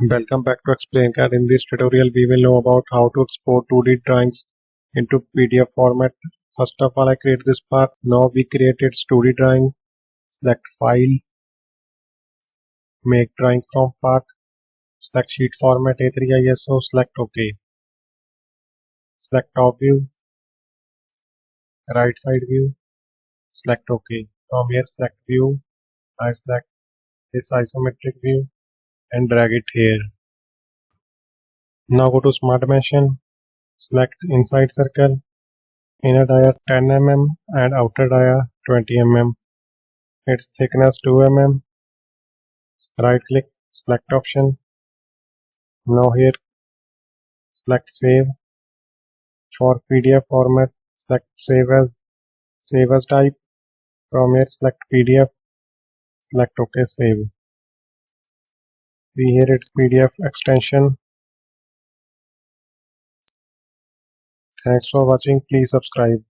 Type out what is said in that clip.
Welcome back to EXPLAINCAD. In this tutorial, we will know about how to export 2D drawings into PDF format. First of all, I create this part. Now we create its 2D drawing. Select File, Make Drawing from Part. Select Sheet Format A3 ISO. Select OK. Select Top View, Right Side View. Select OK. From here, select View. I select this isometric view and drag it here. Now go to Smart Dimension. Select Inside Circle. Inner dia 10 mm and outer dia 20 mm. Its thickness 2 mm. Right click, select option. Now here select save. For PDF format, select save as type. From here select PDF, select OK, save. See here its PDF extension. Thanks for watching. Please subscribe.